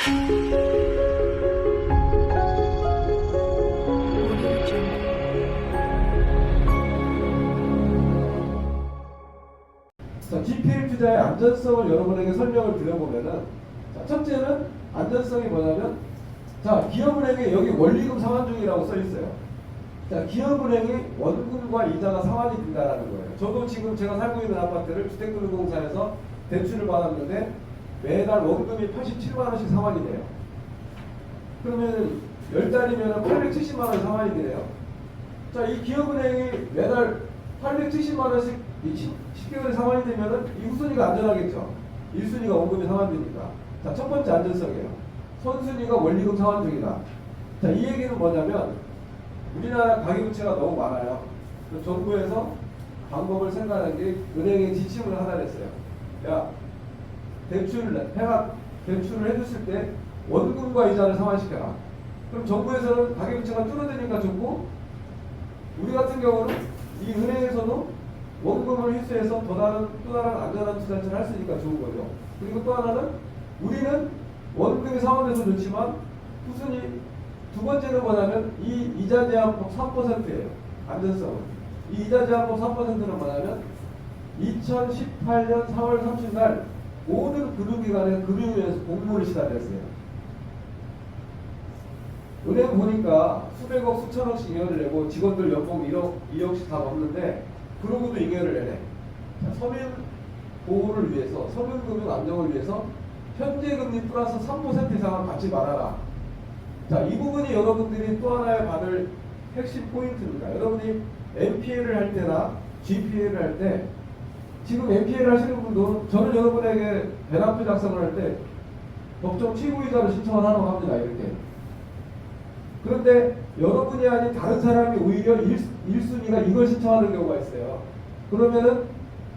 자, GPL 투자의 안전성을 여러분에게 설명을 드려보면은, 자, 첫째는 안전성이 뭐냐면, 자, 기업은행에 여기 원리금 상환 중이라고 써 있어요. 자, 기업은행이 원금과 이자가 상환이 된다라는 거예요. 저도 지금 제가 살고 있는 아파트를 주택금융공사에서 대출을 받았는데 매달 원금이 87만 원씩 상환이 돼요. 그러면 10달이면 870만 원이 상환이 되네요. 자, 이 기업은행이 매달 870만 원씩 10개월에 상환이 되면은 이 후순위가 안전하겠죠. 1순위가 원금이 상환되니까. 자, 첫 번째 안전성이에요. 선순위가 원리금 상환 중이다. 자, 이 얘기는 뭐냐면 우리나라 가계부채가 너무 많아요. 정부에서 방법을 생각한 게 은행에 지침을 하나 냈어요. 야, 대출을 해줬을 때 원금과 이자를 상환시켜라. 그럼 정부에서는 가계부채가 줄어드니까 좋고, 우리 같은 경우는 이 은행에서도 원금을 회수해서 또 다른 안전한 투자를 할 수 있으니까 좋은 거죠. 그리고 또 하나는 우리는 원금이 상환돼서 좋지만 후순위 두 번째는 뭐냐면 이 이자 제한법 3%예요. 안전성은. 이 이자 제한법 3%는 뭐냐면 2018년 4월 30일 모든 금융기관에 금융위에서 공모를 시작했어요. 은행 보니까 수백억 수천억씩 잉여를 내고 직원들 연봉 2억씩 다 넘는데 그러고도 잉여를 내네. 자, 서민 보호를 위해서, 서민금융 안정을 위해서 현재 금리 플러스 3% 이상을 받지 말아라. 자, 이 부분이 여러분들이 또 하나의 받을 핵심 포인트입니다. 여러분이 NPL을 할 때나 GPL을 할 때, 지금 NPL 하시는 분도 저는 여러분에게 배당표 작성을 할 때 법정 취부이자를 신청을 하라고 합니다. 이렇게. 그런데 여러분이 아닌 다른 사람이 오히려 1순위가 이걸 신청하는 경우가 있어요. 그러면은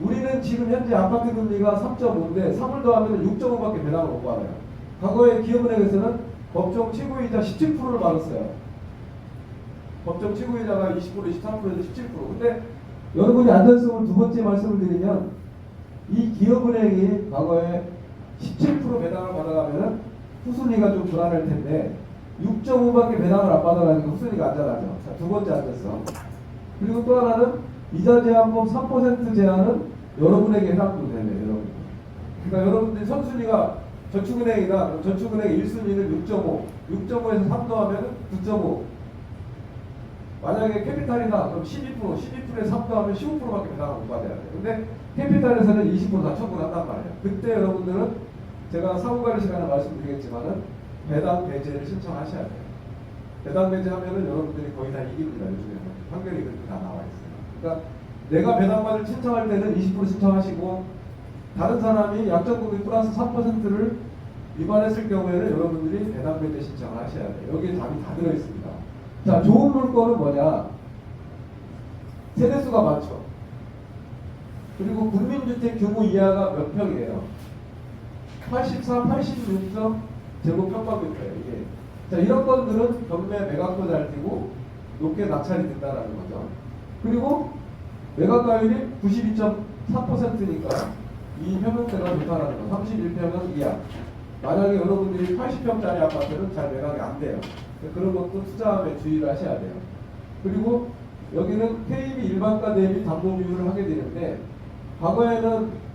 우리는 지금 현재 아파트 금리가 3.5인데 3을 더하면 6.5밖에 배당을 못 받아요. 과거에 기업은행에서는 법정 최고이자 17%를 받았어요. 법정 최고이자가 20%, 23%에서 17%. 근데 여러분이 안전성을 두 번째 말씀을 드리면 이 기업은행이 과거에 17% 배당을 받아가면은 후순위가 좀 불안할 텐데 6.5밖에 배당을 안 받아가니까 후순위가 안전하죠. 자, 두 번째 안전성. 그리고 또 하나는 이자 제한법 3% 제한은 여러분에게 해당도 되네요. 여러분. 그러니까 여러분들이 선순위가 저축은행이다. 저축은행 1순위는 6.5. 6.5에서 3 더하면 9.5. 만약에 캐피탈이다. 그럼 12%. 12%에 3 더하면 15%밖에 배당을 못 받아야 돼요. 근데 캐피탈에서는 20%다 처분한단 말이에요. 그때 여러분들은 제가 사후관리 시간에 말씀드리겠지만은 배당 배제를 신청하셔야 돼요. 배당 배제하면은 여러분들이 거의 다 이깁니다. 요즘에는. 판결이 그렇게 다 나와 있어요. 그러니까 내가 배당받을 신청할 때는 20% 신청하시고 다른 사람이 약정금리 플러스 3%를 위반했을 경우에는 여러분들이 배당 배제 신청을 하셔야 돼요. 여기에 답이 다 들어있습니다. 자, 좋은 물건은 뭐냐? 세대수가 많죠. 그리고 국민주택 규모 이하가 몇 평이에요? 84, 86점 제곱평방미터예요. 이게. 자, 이런 건들은 경매 매각도 잘 뛰고 높게 낙찰이 된다는 거죠. 그리고 매각가율이 92.4%니까 이 평형대가 좋다라는 거. 31평형 이하. 만약에 여러분들이 80평짜리 아파트는 잘 매각이 안 돼요. 그런 것도 투자함에 주의를 하셔야 돼요. 그리고 여기는 KB 일반가 대비 담보 비율을 하게 되는데 과거에는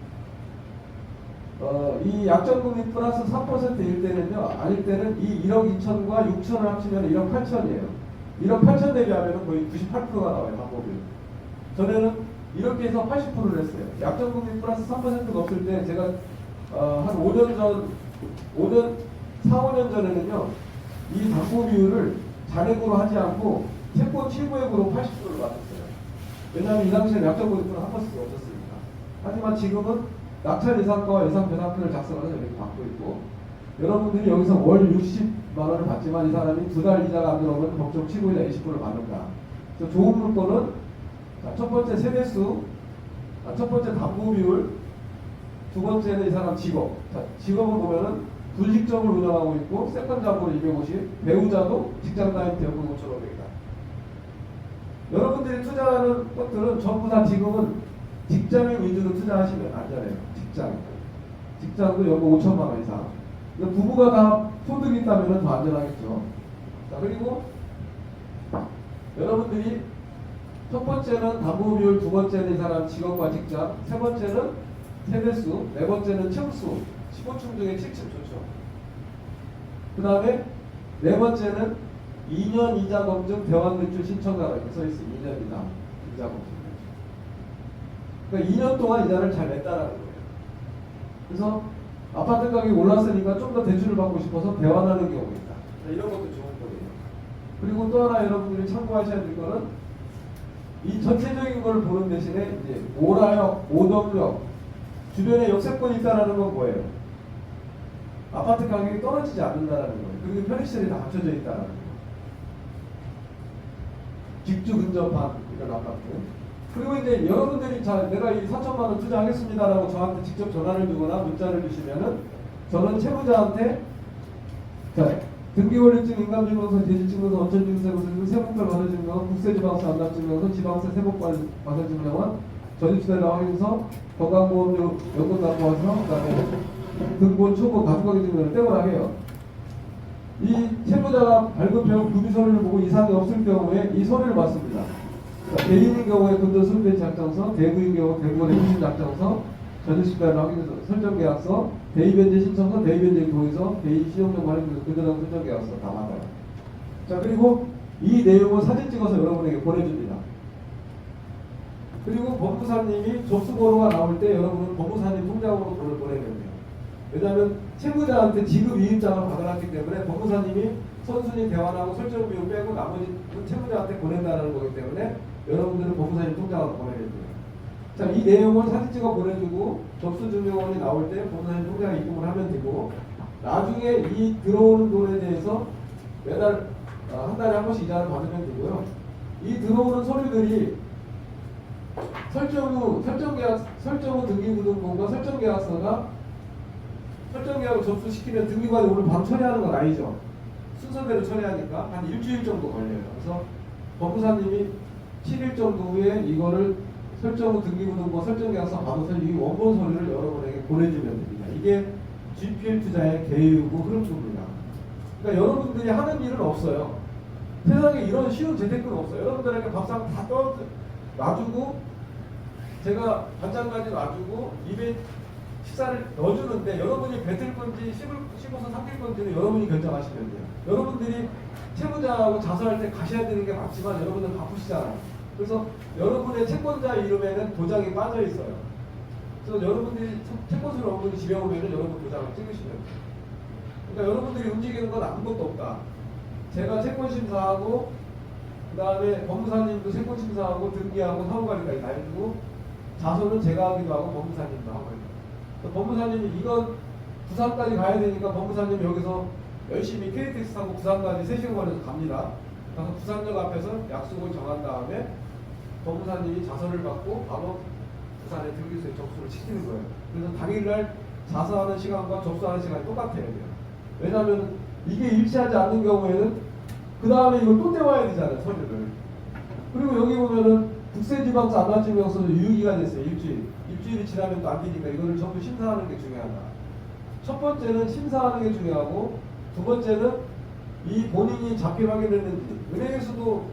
이 약정금리 플러스 3%일 때는요, 아닐 때는 이 1억 2천과 6천을 합치면 1억 8천이에요. 1억 8천 대비하면 거의 98%가 나와요, 담보 비율. 전에는 이렇게 해서 80%를 했어요. 약정금리 플러스 3%가 없을 때 제가 한 5년 전, 4, 5년 전에는요, 이 담보 비율을 잔액으로 하지 않고 채권 취부액으로 80%를 받았어요. 왜냐하면 이 당시에 약정금리 플러스 한 번씩 없었으니까. 하지만 지금은 낙찰 예상과 예상 배당표를 작성해서 이렇게 받고 있고, 여러분들이 여기서 월 60만 원을 받지만 이 사람이 두 달 이자가 안 들어오면 법정 취부이자 20%를 받는다. 그래서 좋은 물건은 첫 번째 세대수, 첫 번째 담보 비율, 두 번째는 이 사람 직업. 자, 직업을 보면은 불직적을 운영하고 있고 세컨 잡으로 250, 배우자도 직장 다닐 때 연금 5,500이다. 여러분들이 투자하는 것들은 전부 다 지금은 직장인 위주로 투자하시면 안전해요. 직장도 연금 5천만 원 이상. 부부가 다 소득이 있다면 더 안전하겠죠. 자, 그리고 여러분들이 첫 번째는 담보 비율, 두 번째는 이 사람 직업과 직장, 세 번째는 세대수, 네 번째는 층수, 15층 중에 7층 좋죠. 그 다음에 네 번째는 2년 이자 검증 대환 대출 신청자가 이렇게 써있어요. 2년 이자 검증. 그러니까 2년 동안 이자를 잘 냈다라는 거예요. 그래서 아파트 가격이 올랐으니까 좀 더 대출을 받고 싶어서 대환하는 경우가 있다. 이런 것도 좋은 거예요. 그리고 또 하나 여러분들이 참고하셔야 될 거는 이 전체적인 걸 보는 대신에 이제 오라역, 오덕역, 주변에 역세권이 있다는 건 뭐예요? 아파트 가격이 떨어지지 않는다는 거예요. 그리고 편의시설이 다 갖춰져 있다는 거예요. 직주 근접한 이런 아파트. 그리고 이제 여러분들이 자, 내가 이 4천만 원 투자하겠습니다라고 저한테 직접 전화를 주거나 문자를 주시면은 저는 채무자한테 자, 등기권리증, 인감증명서, 대지증명서, 원천증명서, 세목별 과세증명서, 국세지방세 안납증명서, 지방세 세목과세증명서, 전입세대 확인서, 건강보험료 연금 납부와서 그다음에 등본 초보 가족관계 증명을 떼고라 해요. 이 채무자가 발급해온 구비 서류를 보고 이상이 없을 경우에 이 서류를 받습니다. 개인인 경우에 근도 수입된 작성서, 대구인 경우 대구원의 후신 작성서, 전입세대 확인서, 설정계약서, 대입변제 신청서, 대입변제 동의서, 대입 신용정 관련 근저당 설정계약서 다 받아요. 자, 그리고 이 내용을 사진 찍어서 여러분에게 보내줍니다. 그리고 법무사님이 접수번호가 나올 때 여러분은 법무사님 통장으로 돈을 보내면 돼요. 왜냐하면 채무자한테 지급이익장을 받아놨기 때문에 법무사님이 선순위 대환하고 설정 비용 빼고 나머지 채무자한테 보낸다는 거기 때문에 여러분들은 법무사님 통장으로 보내야 돼요. 자, 이 내용을 사진 찍어 보내주고 접수증명원이 나올 때 법무사님 통장에 입금을 하면 되고 나중에 이 들어오는 돈에 대해서 매달 한 달에 한 번씩 이자를 받으면 되고요. 이 들어오는 서류들이 설정 후 등기부등본과 설정계약서가 설정계약을 접수시키면 등기관이 오늘 바로 처리하는 건 아니죠. 순서대로 처리하니까 한 일주일 정도 걸려요. 그래서 법무사님이 7일 정도 후에 이거를 설정 후 등기부등본 설정계약서 받아서 이 원본 서류를 여러분에게 보내주면 됩니다. 이게 GPL 투자의 개요고 흐름입니다. 그러니까 여러분들이 하는 일은 없어요. 세상에 이런 쉬운 재테크는 없어요. 여러분들에게 밥상 다 놔주고 제가 반찬까지 놔주고 입에 식사를 넣어주는데 여러분이 뱉을 건지 씹어서 삼킬 건지는 여러분이 결정하시면 돼요. 여러분들이 채무자하고 자수할 때 가셔야 되는 게 맞지만 여러분들 바쁘시잖아요. 그래서 여러분의 채권자 이름에는 도장이 빠져 있어요. 그래서 여러분들이 채권수를 없는 집에 오면은 여러분 도장을 찍으시면 돼요. 그러니까 여러분들이 움직이는 건 아무것도 없다. 제가 채권심사하고 그 다음에 법무사님도 채권심사하고 등기하고 사무관리까지 다 해주고 자소는 제가 하기도 하고 법무사님도 하고 해요. 법무사님이 이건 부산까지 가야 되니까 법무사님이 여기서 열심히 KTX 타고 부산까지 3시간 걸려서 갑니다. 그래서 부산역 앞에서 약속을 정한 다음에 법무사님이 자서를 받고 바로 부산에 등기소에 접수를 시키는 거예요. 그래서 당일날 자서하는 시간과 접수하는 시간이 똑같아야 돼요. 왜냐하면 이게 일치하지 않는 경우에는 그 다음에 이걸 또 떼와야 되잖아요, 서류를. 그리고 여기 보면은 국세지방세 안납증명서 유효기간이 있어요. 일주일이 지나면 또 안 되니까 이거를 전부 심사하는 게 중요하다. 첫 번째는 심사하는 게 중요하고 두 번째는 이 본인이 자필 확인했는지. 은행에서도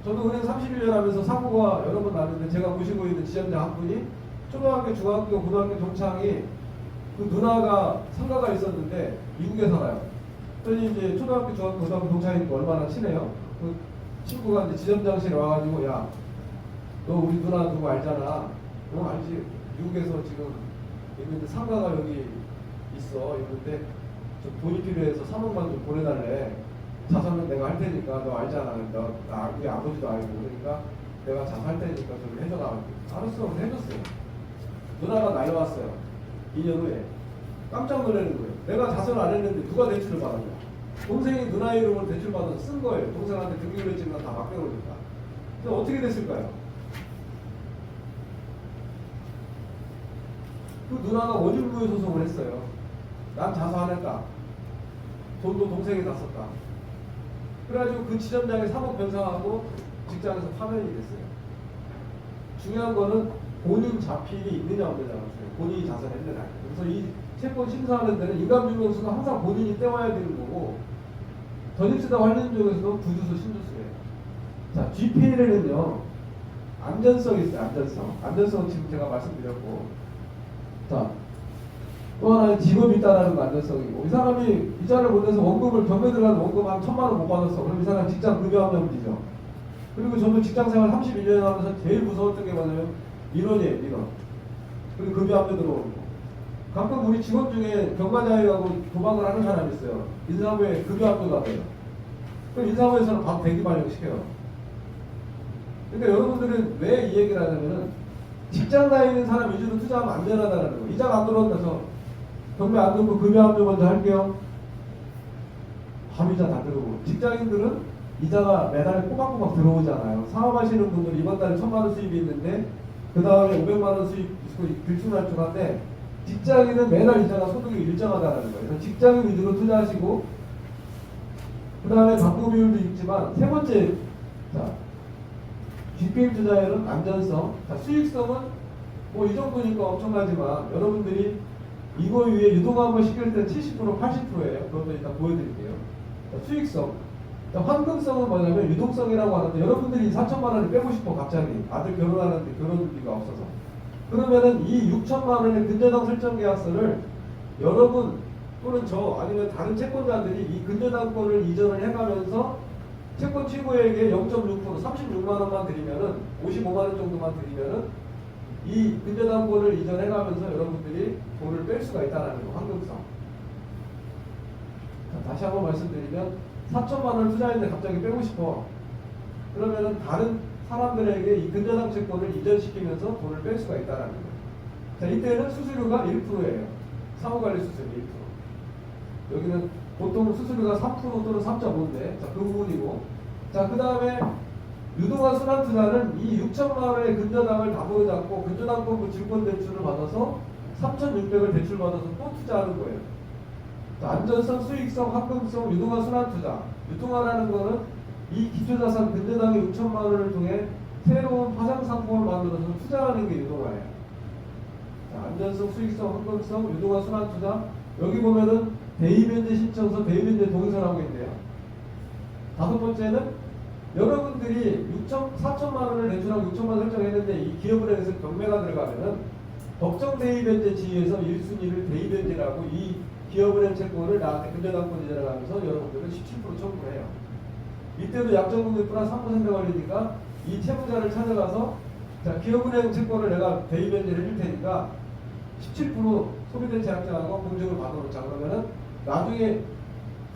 저도 은행 31년 하면서 사고가 여러 번 났는데 제가 모시고 있는 지점장 한 분이 초등학교, 중학교, 고등학교 동창이 그 누나가 상가가 있었는데 미국에 살아요. 그래서 이제 초등학교, 중학교, 고등학교 동창이니까 얼마나 친해요. 그 친구가 이제 지점장실에 와가지고 야, 너 우리 누나 누구 알잖아. 너 알지? 미국에서 지금 있는데 상가가 여기 있어. 있는데 좀 돈이 필요해서 3억만 좀 보내달래. 자산은 내가 할 테니까 너 알잖아. 나 우리 아버지도 알고 그러니까 내가 자산할 테니까 좀 해줘라. 알았어. 해줬어요. 누나가 날려왔어요. 2년 후에. 깜짝 놀라는 거예요. 내가 자산을 안 했는데 누가 대출을 받았냐. 동생이 누나 이름으로 대출 받아서 쓴 거예요. 동생한테 등기부등본증명 다 맡겨놓으니까. 그래서 어떻게 됐을까요? 그 누나가 원율무효 소송을 했어요. 난 자수 안 했다. 돈도 동생이 다 썼다. 그래가지고 그 지점장이 3억 변상하고 직장에서 파면이 됐어요. 중요한 거는 본인 자필이 있느냐 없느냐가 중요해요. 본인이 자산을 했느냐. 그래서 이 채권 심사하는 데는 인감증명서도 항상 본인이 떼와야 되는 거고, 전입세자 관련 쪽에서도 부주수, 신주수예요. 자, GPL에는요, 안전성이 있어요, 안전성. 안전성은 지금 제가 말씀드렸고, 자, 또 하나는 직업이 있다라는 거 안전성이고, 이 사람이 이자를 못 내서 원금을 경매 들어가서 원금 한 1,000만 원 못 받았어. 그럼 이 사람 직장 급여합냐 문제죠. 그리고 저도 직장생활 31년 하면서 제일 무서웠던 게 뭐냐면 민원이에요, 민원. 그리고 급여합류 들어오는 거. 가끔 우리 직원 중에 경마자회하고 도박을 하는 사람이 있어요. 인사부에 급여합류가 돼요. 그럼 인사부에서는 바로 대기 발령시켜요. 그러니까 여러분들은 왜 이 얘기를 하냐면은 직장 다니는 사람 위주로 투자하면 안 되나다라는 거. 이자가 안 들어온다서 경매 안 들고 급여합류 먼저 할게요. 밤이자 다 들어오고. 직장인들은 이자가 매달에 꼬박꼬박 들어오잖아요. 사업하시는 분들 이번 달에 1,000만 원 수입이 있는데 그 다음에 500만 원 수입 들쭉날쭉한데, 직장인은 매달 이자가 소득이 일정하다는 거예요. 그래서 직장인 위주로 투자하시고, 그 다음에 담보 비율도 있지만, 세 번째, 자, GPL 투자에는 안전성, 자, 수익성은 뭐 이 정도니까 엄청나지만, 여러분들이 이거 위에 유동화물 시킬 때 70%, 80%예요. 그것도 이따 보여드릴게요. 자, 수익성. 자, 환금성은 뭐냐면 유동성이라고 하는데, 여러분들이 4천만 원을 빼고 싶어, 갑자기. 아들 결혼하는데 결혼비가 없어서. 그러면은 이 6천만 원의 근저당 설정 계약서를 여러분 또는 저 아니면 다른 채권자들이 이 근저당권을 이전을 해가면서 채권 취고액의 0.6%, 36만 원만 드리면은, 55만 원 정도만 드리면은 이 근저당권을 이전해가면서 여러분들이 돈을 뺄 수가 있다는 거, 환금성. 자, 다시 한번 말씀드리면 4천만 원을 투자했는데 갑자기 빼고 싶어. 그러면은 다른 사람들에게 이 근저당 채권을 이전시키면서 돈을 뺄 수가 있다는 거예요. 자, 이때는 수수료가 1%예요. 사후관리 수수료 1%. 여기는 보통 수수료가 3% 또는 3.5인데, 자, 그 부분이고. 자, 그 다음에 유동화 순환투자는 이 6천만 원의 근저당을 담보로 잡고 근저당권 질권 대출을 받아서 3,600을 대출받아서 또 투자하는 거예요. 자, 안전성, 수익성, 환금성, 유동화 순환투자. 유동화라는 거는 이 기초자산 근저당의 6천만 원을 통해 새로운 파생 상품을 만들어서 투자하는 게 유동화예요. 자, 안전성, 수익성, 환금성, 유동화 순환투자. 여기 보면은 대입변제 신청서, 대입변제 동의서라고 있네요. 다섯 번째는 여러분들이 4천만 원을 대출하고 6천만 원 설정했는데 이 기업은행에서 경매가 들어가면은 법정 대입변제 지위에서 1순위를 대입변제라고 이 기업은행 채권을 나한테 근저당권 이전을 하면서 여러분들은 17% 청구를 해요. 이때도 약정금리 플러스 3% 걸리니까 이 채무자를 찾아가서, 자, 기업은행 채권을 내가 대입변제를 해줄 테니까 17% 소비된 제약자하고 공증을 받아놓자. 그러면은 나중에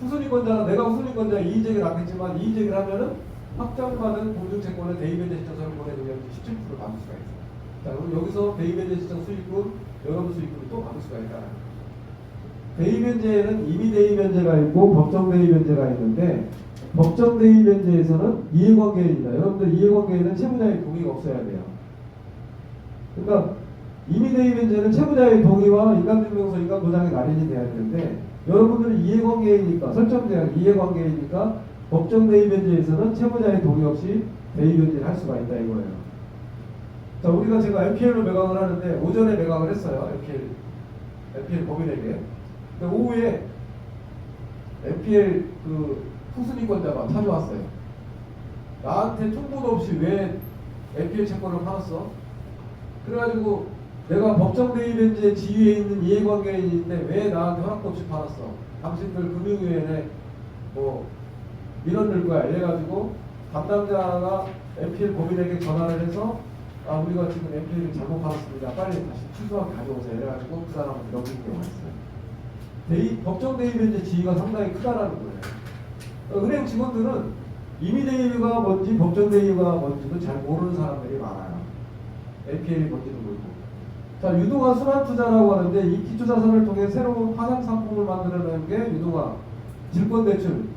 후순위권자나 내가 후순위권자 이의제기를 하겠지만 이의제기를 하면은 확정받은 공증채권을 대입변제 신청서를 보내주면 17% 받을 수가 있어요. 자, 그럼 여기서 대입변제 신청 수익금, 여러분 수익금을 또 받을 수가 있다. 대입변제에는 임의 대입변제가 있고 법정 대입변제가 있는데, 법정 대입변제에서는 이해관계인입니다. 여러분들 이해관계에는 채무자의 동의가 없어야 돼요. 그러니까 임의 대입변제는 채무자의 동의와 인감증명서, 인감도장이 날인이 돼야 되는데, 여러분들은 이해관계이니까, 설정된 이해관계이니까 법정 대입변제에서는 채무자의 동의 없이 대입변제를 할 수가 있다 이거예요. 자, 우리가 제가 MPL로 매각을 하는데 오전에 매각을 했어요. MPL 법인에게. 근데 오후에 MPL 그 후순위권자가 찾아왔어요. 나한테 통보도 없이 왜 MPL 채권을 팔았어? 그래가지고 내가 법정 대입변제 지위에 있는 이해관계인인데 왜 나한테 허락도 없이 팔았어? 당신들 금융위원회 뭐 민원 낼 거야. 이래가지고 담당자가 MPL 법인에게 전화를 해서, 아, 우리가 지금 MPL을 잘못 팔았습니다. 빨리 다시 취소하게 가져오세요. 이래가지고 그 사람한테 넘긴 경우가 있어요. 법정 대입변제 지위가 상당히 크다라는 거예요. 은행 직원들은 임의 대입가 뭔지 법정 대입가 뭔지도 잘 모르는 사람들이 많아요. MPL이 뭔지도 모르고. 자, 유동화 순환투자라고 하는데 이 기초자산을 통해 새로운 파생 상품을 만들어내는 게 유동화, 질권대출,